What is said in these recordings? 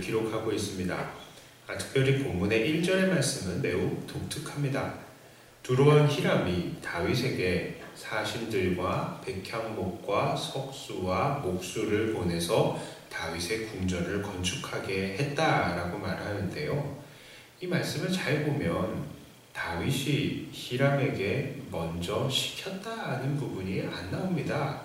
기록하고 있습니다. 특별히 본문의 1절의 말씀은 매우 독특합니다. 두로왕 히람이 다윗에게 사신들과 백향목과 석수와 목수를 보내서 다윗의 궁전을 건축하게 했다라고 말하는데요. 이 말씀을 잘 보면 다윗이 히람에게 먼저 시켰다는 부분이 안 나옵니다.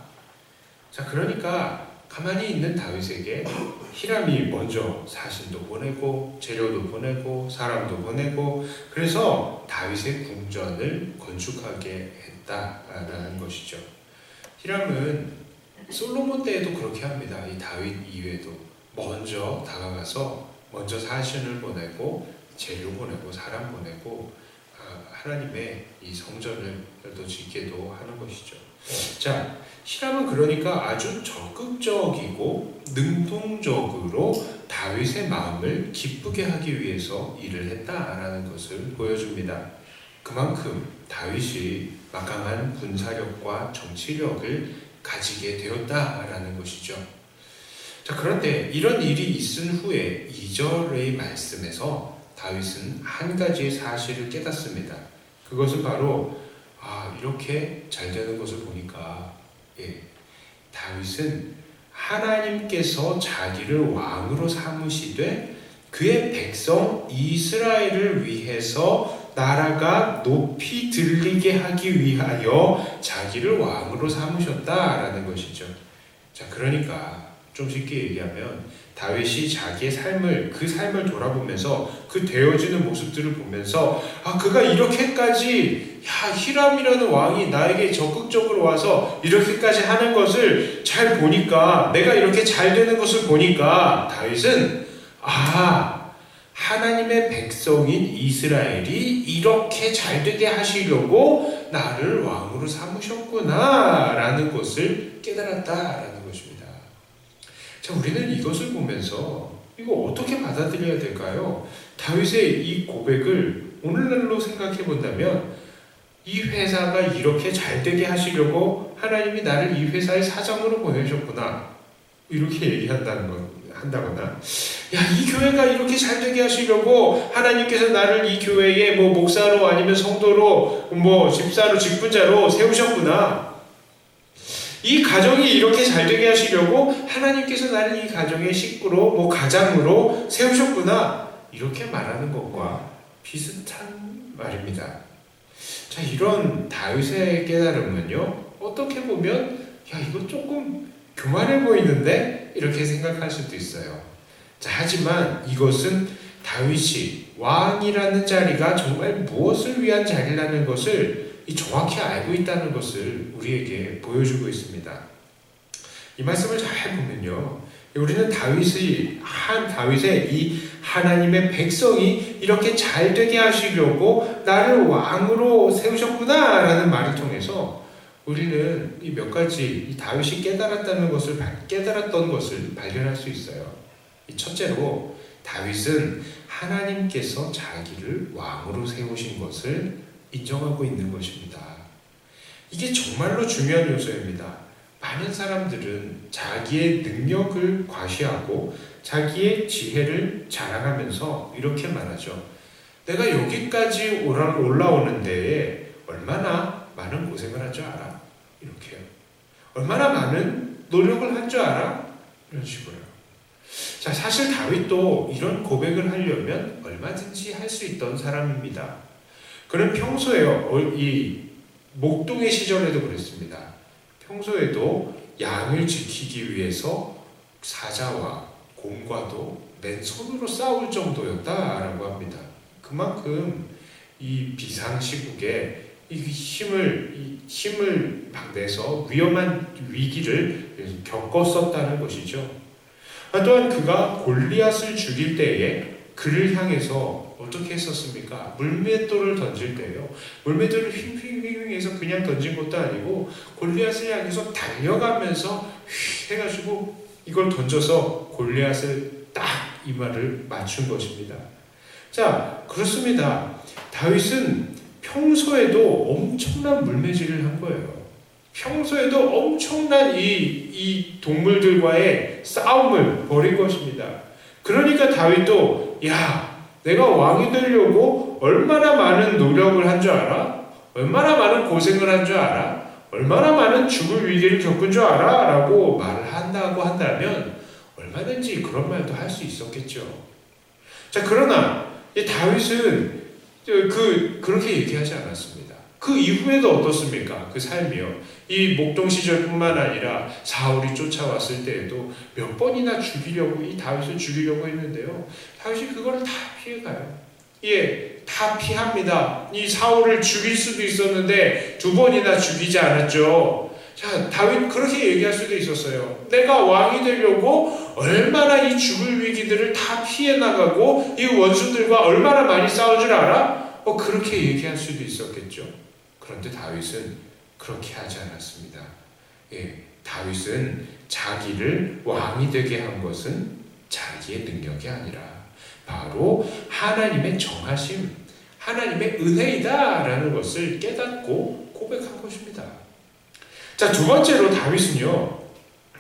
자, 그러니까 가만히 있는 다윗에게 히람이 먼저 사신도 보내고 재료도 보내고 사람도 보내고 그래서 다윗의 궁전을 건축하게 했다라는 것이죠. 히람은 솔로몬 때에도 그렇게 합니다. 이 다윗 이외에도 먼저 다가가서 먼저 사신을 보내고 재료 보내고 사람 보내고 하나님의 이 성전을 또 짓게도 하는 것이죠. 자, 히람은 그러니까 아주 적극적이고 능동적으로 다윗의 마음을 기쁘게 하기 위해서 일을 했다라는 것을 보여줍니다. 그만큼 다윗이 막강한 군사력과 정치력을 가지게 되었다라는 것이죠. 자, 그런데 이런 일이 있은 후에 2절의 말씀에서 다윗은 한 가지의 사실을 깨닫습니다. 그것은 바로 이렇게 잘 되는 것을 보니까 다윗은 하나님께서 자기를 왕으로 삼으시되 그의 백성 이스라엘을 위해서 나라가 높이 들리게 하기 위하여 자기를 왕으로 삼으셨다라는 것이죠. 자, 그러니까 좀 쉽게 얘기하면 다윗이 자기의 그 삶을 돌아보면서 그 되어지는 모습들을 보면서 그가 이렇게까지 히람이라는 왕이 나에게 적극적으로 와서 이렇게까지 하는 것을 잘 보니까 내가 이렇게 잘 되는 것을 보니까 다윗은 하나님의 백성인 이스라엘이 이렇게 잘 되게 하시려고 나를 왕으로 삼으셨구나 라는 것을 깨달았다라는 것입니다. 자, 우리는 이것을 보면서 이거 어떻게 받아들여야 될까요? 다윗의 이 고백을 오늘날로 생각해 본다면 이 회사가 이렇게 잘 되게 하시려고 하나님이 나를 이 회사의 사장으로 보내셨구나 이렇게 한다거나 이 교회가 이렇게 잘 되게 하시려고 하나님께서 나를 이 교회의 목사로 아니면 성도로 집사로 직분자로 세우셨구나. 이 가정이 이렇게 잘 되게 하시려고 하나님께서 나를 이 가정의 식구로 가장으로 세우셨구나 이렇게 말하는 것과 비슷한 말입니다. 자, 이런 다윗의 깨달음은요 어떻게 보면 이거 조금 교만해 보이는데 이렇게 생각할 수도 있어요. 자, 하지만 이것은 다윗이 왕이라는 자리가 정말 무엇을 위한 자리라는 것을 정확히 알고 있다는 것을 우리에게 보여주고 있습니다. 이 말씀을 잘 보면요, 우리는 다윗의 이 하나님의 백성이 이렇게 잘 되게 하시려고 나를 왕으로 세우셨구나라는 말을 통해서 우리는 이 몇 가지 다윗이 깨달았던 것을 발견할 수 있어요. 첫째로 다윗은 하나님께서 자기를 왕으로 세우신 것을 인정하고 있는 것입니다. 이게 정말로 중요한 요소입니다. 많은 사람들은 자기의 능력을 과시하고 자기의 지혜를 자랑하면서 이렇게 말하죠. 내가 여기까지 올라오는 데에 얼마나 많은 고생을 한 줄 알아? 이렇게요. 얼마나 많은 노력을 한 줄 알아? 이런 식으로요. 자, 사실 다윗도 이런 고백을 하려면 얼마든지 할 수 있던 사람입니다. 그는 평소에요, 이 목동의 시절에도 그랬습니다. 평소에도 양을 지키기 위해서 사자와 곰과도 맨손으로 싸울 정도였다라고 합니다. 그만큼 이 비상시국에 이 힘을 막 내서 위험한 위기를 겪었었다는 것이죠. 또한 그가 골리앗을 죽일 때에 그를 향해서 어떻게 했었습니까? 물맷돌을 던질 때요. 물맷돌을 휘휘휘 해서 그냥 던진 것도 아니고 골리앗을 향해서 달려가면서 휘 해가지고 이걸 던져서 골리앗을 딱 이마를 맞춘 것입니다. 자, 그렇습니다. 다윗은 평소에도 엄청난 물매질을 한 거예요. 평소에도 엄청난 이 동물들과의 싸움을 벌인 것입니다. 그러니까 다윗도 야, 내가 왕이 되려고 얼마나 많은 노력을 한 줄 알아? 얼마나 많은 고생을 한 줄 알아? 얼마나 많은 죽을 위기를 겪은 줄 알아? 라고 말을 한다고 한다면 얼마든지 그런 말도 할 수 있었겠죠. 자, 그러나 다윗은 그렇게 얘기하지 않았습니다. 그 이후에도 어떻습니까? 그 삶이요. 이 목동 시절뿐만 아니라 사울이 쫓아왔을 때에도 몇 번이나 죽이려고, 이 다윗을 죽이려고 했는데요. 다윗이 그거를 다 피해가요. 예, 다 피합니다. 이 사울을 죽일 수도 있었는데 2번이나 죽이지 않았죠. 자, 다윗 그렇게 얘기할 수도 있었어요. 내가 왕이 되려고 얼마나 이 죽을 위기들을 다 피해 나가고 이 원수들과 얼마나 많이 싸울 줄 알아? 그렇게 얘기할 수도 있었겠죠. 그런데 다윗은 그렇게 하지 않았습니다. 예, 다윗은 자기를 왕이 되게 한 것은 자기의 능력이 아니라 바로 하나님의 정하심, 하나님의 은혜이다라는 것을 깨닫고 고백한 것입니다. 자, 2번째로 다윗은요,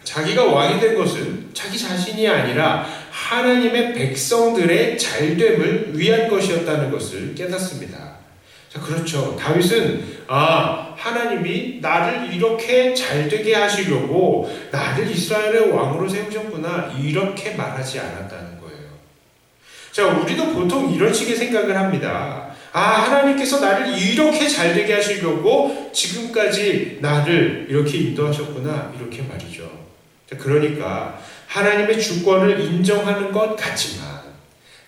자기가 왕이 된 것은 자기 자신이 아니라 하나님의 백성들의 잘됨을 위한 것이었다는 것을 깨닫습니다. 자, 그렇죠. 다윗은 하나님이 나를 이렇게 잘되게 하시려고 나를 이스라엘의 왕으로 세우셨구나, 이렇게 말하지 않았다는 거예요. 자, 우리도 보통 이런 식의 생각을 합니다. 하나님께서 나를 이렇게 잘되게 하시려고 지금까지 나를 이렇게 인도하셨구나, 이렇게 말이죠. 자, 그러니까 하나님의 주권을 인정하는 것 같지만,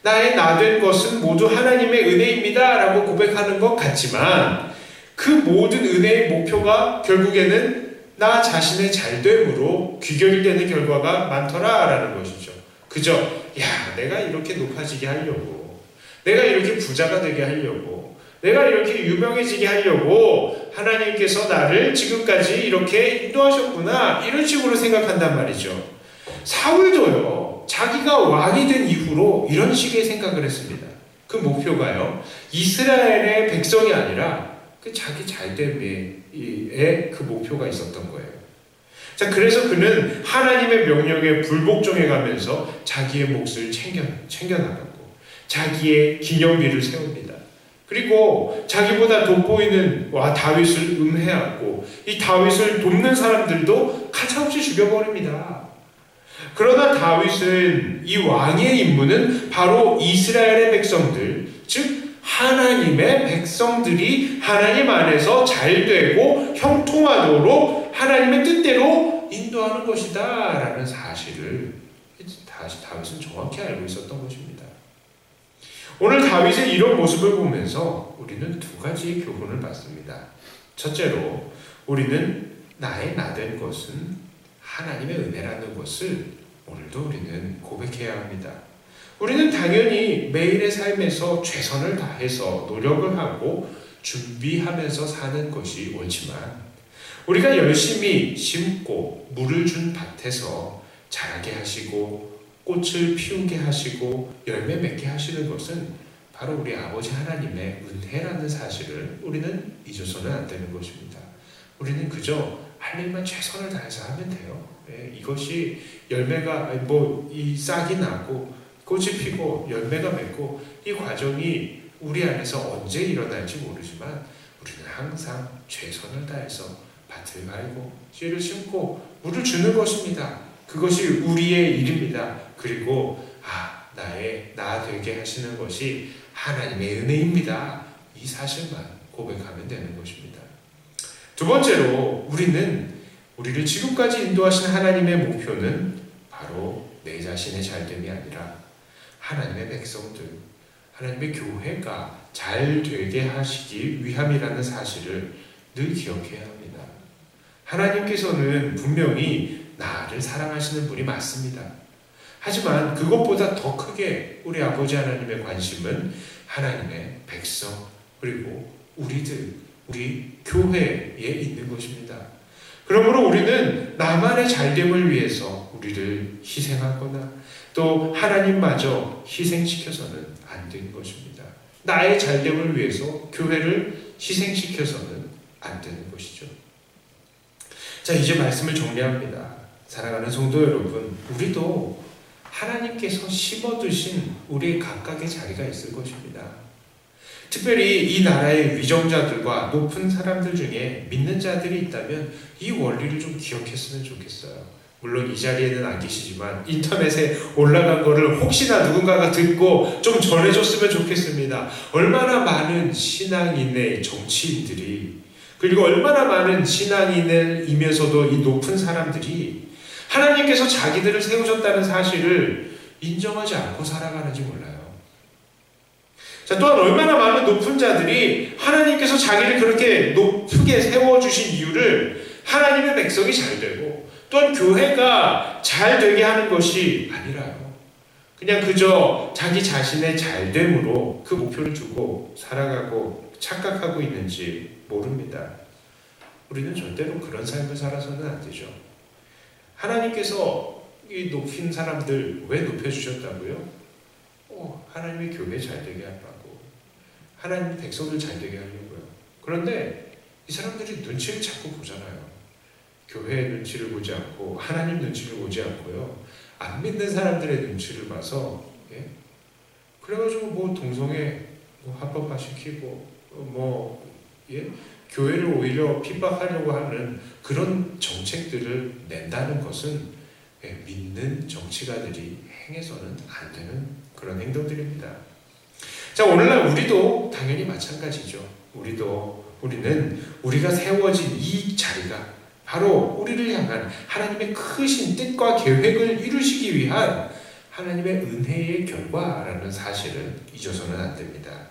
나의 나된 것은 모두 하나님의 은혜입니다 라고 고백하는 것 같지만, 그 모든 은혜의 목표가 결국에는 나 자신의 잘됨으로 귀결되는 결과가 많더라 라는 것이죠. 그죠? 야, 내가 이렇게 높아지게 하려고, 내가 이렇게 부자가 되게 하려고, 내가 이렇게 유명해지게 하려고 하나님께서 나를 지금까지 이렇게 인도하셨구나, 이런 식으로 생각한단 말이죠. 사울도요, 자기가 왕이 된 이후로 이런 식의 생각을 했습니다. 그 목표가요, 이스라엘의 백성이 아니라 그 자기 잘됨에 그 목표가 있었던 거예요. 자, 그래서 그는 하나님의 명령에 불복종해 가면서 자기의 몫을 챙겨나가고 자기의 기념비를 세웁니다. 그리고 자기보다 돋보이는 다윗을 음해하고 이 다윗을 돕는 사람들도 가차없이 죽여버립니다. 그러나 다윗은, 이 왕의 임무는 바로 이스라엘의 백성들, 즉 하나님의 백성들이 하나님 안에서 잘되고 형통하도록 하나님의 뜻대로 인도하는 것이다 라는 사실을 다윗은 정확히 알고 있었던 것입니다. 오늘 다윗의 이런 모습을 보면서 우리는 2가지의 교훈을 받습니다. 첫째로, 우리는 나의 나된 것은 하나님의 은혜라는 것을 오늘도 우리는 고백해야 합니다. 우리는 당연히 매일의 삶에서 최선을 다해서 노력을 하고 준비하면서 사는 것이 옳지만, 우리가 열심히 심고 물을 준 밭에서 자라게 하시고 꽃을 피우게 하시고 열매 맺게 하시는 것은 바로 우리 아버지 하나님의 은혜라는 사실을 우리는 잊어서는 안 되는 것입니다. 우리는 그저 할 일만 최선을 다해서 하면 돼요. 이것이 열매가, 이 싹이 나고 꽃이 피고 열매가 맺고, 이 과정이 우리 안에서 언제 일어날지 모르지만 우리는 항상 최선을 다해서 밭을 갈고 씨를 심고 물을 주는 것입니다. 그것이 우리의 일입니다. 그리고 나 되게 하시는 것이 하나님의 은혜입니다. 이 사실만 고백하면 되는 것입니다. 2번째로, 우리를 지금까지 인도하신 하나님의 목표는 바로 내 자신의 잘됨이 아니라 하나님의 백성들, 하나님의 교회가 잘 되게 하시기 위함이라는 사실을 늘 기억해야 합니다. 하나님께서는 분명히 나를 사랑하시는 분이 맞습니다. 하지만 그것보다 더 크게 우리 아버지 하나님의 관심은 하나님의 백성, 그리고 우리 교회에 있는 것입니다. 그러므로 우리는 나만의 잘됨을 위해서 우리를 희생하거나 또 하나님마저 희생시켜서는 안 되는 것입니다. 나의 잘됨을 위해서 교회를 희생시켜서는 안 되는 것이죠. 자, 이제 말씀을 정리합니다. 사랑하는 성도 여러분, 우리도 하나님께서 심어두신 우리 각각의 자리가 있을 것입니다. 특별히 이 나라의 위정자들과 높은 사람들 중에 믿는 자들이 있다면 이 원리를 좀 기억했으면 좋겠어요. 물론 이 자리에는 안 계시지만 인터넷에 올라간 거를 혹시나 누군가가 듣고 좀 전해줬으면 좋겠습니다. 얼마나 많은 신앙인의 정치인들이, 그리고 얼마나 많은 신앙인이면서도 이 높은 사람들이 하나님께서 자기들을 세우셨다는 사실을 인정하지 않고 살아가는지 몰라요. 자, 또한 얼마나 많은 높은 자들이 하나님께서 자기를 그렇게 높게 세워주신 이유를 하나님의 백성이 잘 되고 또한 교회가 잘 되게 하는 것이 아니라요. 그냥 그저 자기 자신의 잘됨으로 그 목표를 두고 살아가고 착각하고 있는지 모릅니다. 우리는 절대로 그런 삶을 살아서는 안 되죠. 하나님께서 이 높인 사람들 왜 높여주셨다고요? 하나님의 교회 잘 되게 하려고, 하나님 백성들 잘 되게 하려고요. 그런데 이 사람들이 눈치를 자꾸 보잖아요. 교회의 눈치를 보지 않고 하나님 눈치를 보지 않고요. 안 믿는 사람들의 눈치를 봐서 그래가지고 뭐 동성애 합법화시키고 교회를 오히려 핍박하려고 하는 그런 정책들을 낸다는 것은 믿는 정치가들이 행해서는 안 되는 그런 행동들입니다. 자, 오늘날 우리도 당연히 마찬가지죠. 우리는 우리가 세워진 이 자리가 바로 우리를 향한 하나님의 크신 뜻과 계획을 이루시기 위한 하나님의 은혜의 결과라는 사실을 잊어서는 안 됩니다.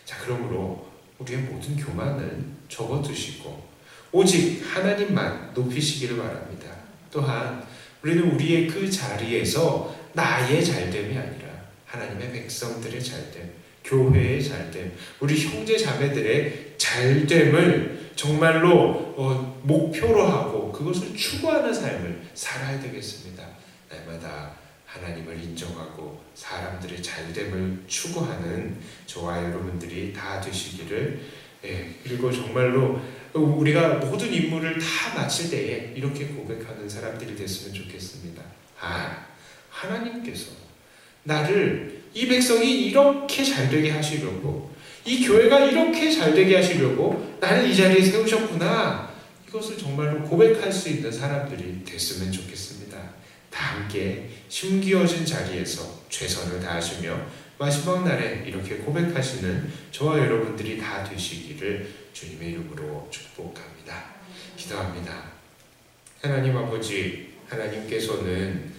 자, 그러므로 우리의 모든 교만을 접어두시고 오직 하나님만 높이시기를 바랍니다. 또한 우리는 우리의 그 자리에서 나의 잘됨이 아니라 하나님의 백성들의 잘됨, 교회의 잘됨, 우리 형제 자매들의 잘됨을 정말로 목표로 하고 그것을 추구하는 삶을 살아야 되겠습니다. 날마다 하나님을 인정하고 사람들의 잘됨을 추구하는 저와 여러분들이 다 되시기를, 그리고 정말로 우리가 모든 임무를 다 마칠 때에 이렇게 고백하는 사람들이 됐으면 좋겠습니다. 하나님께서 나를, 이 백성이 이렇게 잘되게 하시려고, 이 교회가 이렇게 잘되게 하시려고 나를 이 자리에 세우셨구나. 이것을 정말로 고백할 수 있는 사람들이 됐으면 좋겠습니다. 다 함께 심기어진 자리에서 최선을 다하시며 마지막 날에 이렇게 고백하시는 저와 여러분들이 다 되시기를 주님의 이름으로 축복합니다. 기도합니다. 하나님 아버지, 하나님께서는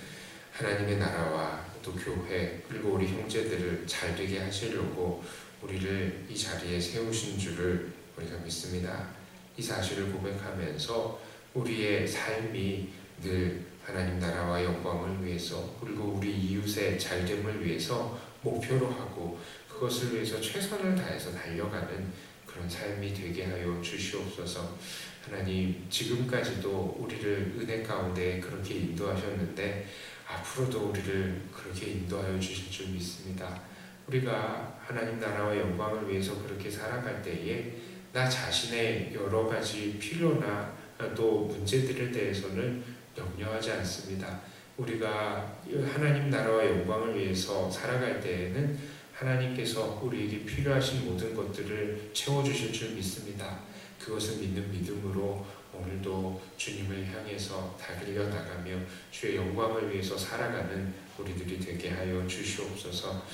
하나님의 나라와 또 교회 그리고 우리 형제들을 잘되게 하시려고 우리를 이 자리에 세우신 줄을 우리가 믿습니다. 이 사실을 고백하면서 우리의 삶이 늘 하나님 나라와 영광을 위해서 그리고 우리 이웃의 잘됨을 위해서 목표로 하고 그것을 위해서 최선을 다해서 달려가는 그런 삶이 되게 하여 주시옵소서. 하나님, 지금까지도 우리를 은혜 가운데 그렇게 인도하셨는데 앞으로도 우리를 그렇게 인도하여 주실 줄 믿습니다. 우리가 하나님 나라와 영광을 위해서 그렇게 살아갈 때에 나 자신의 여러 가지 필요나 또 문제들에 대해서는 염려하지 않습니다. 우리가 하나님 나라와 영광을 위해서 살아갈 때에는 하나님께서 우리에게 필요하신 모든 것들을 채워주실 줄 믿습니다. 그것을 믿는 믿음으로 오늘도 주님을 향해서 달려나가며 주의 영광을 위해서 살아가는 우리들이 되게 하여 주시옵소서.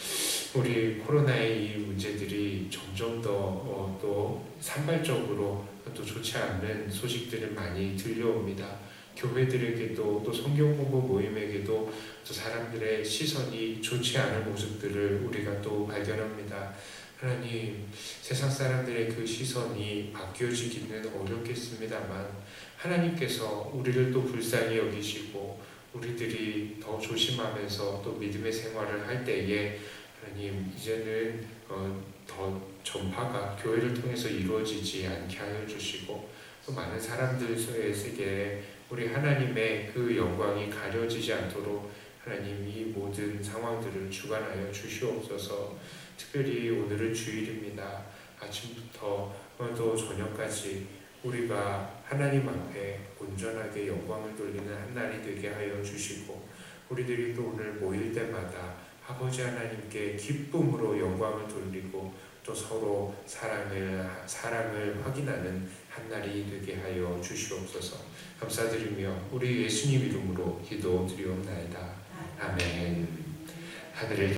우리 코로나의 이 문제들이 점점 더 또 산발적으로 또 좋지 않는 소식들을 많이 들려옵니다. 교회들에게도 또 성경 공부 모임에게도 또 사람들의 시선이 좋지 않은 모습들을 우리가 또 발견합니다. 하나님, 세상 사람들의 그 시선이 바뀌어지기는 어렵겠습니다만 하나님께서 우리를 또 불쌍히 여기시고 우리들이 더 조심하면서 또 믿음의 생활을 할 때에 하나님, 이제는 더 전파가 교회를 통해서 이루어지지 않게 하여 주시고 또 많은 사람들에게 우리 하나님의 그 영광이 가려지지 않도록 하나님 이 모든 상황들을 주관하여 주시옵소서. 특별히 오늘은 주일입니다. 아침부터 또 저녁까지 우리가 하나님 앞에 온전하게 영광을 돌리는 한 날이 되게 하여 주시고 우리들이 또 오늘 모일 때마다 아버지 하나님께 기쁨으로 영광을 돌리고 또 서로 사랑을 확인하는 한 날이 되게 하여 주시옵소서. 감사드리며 우리 예수님 이름으로 기도드리옵나이다. 아멘. 하늘을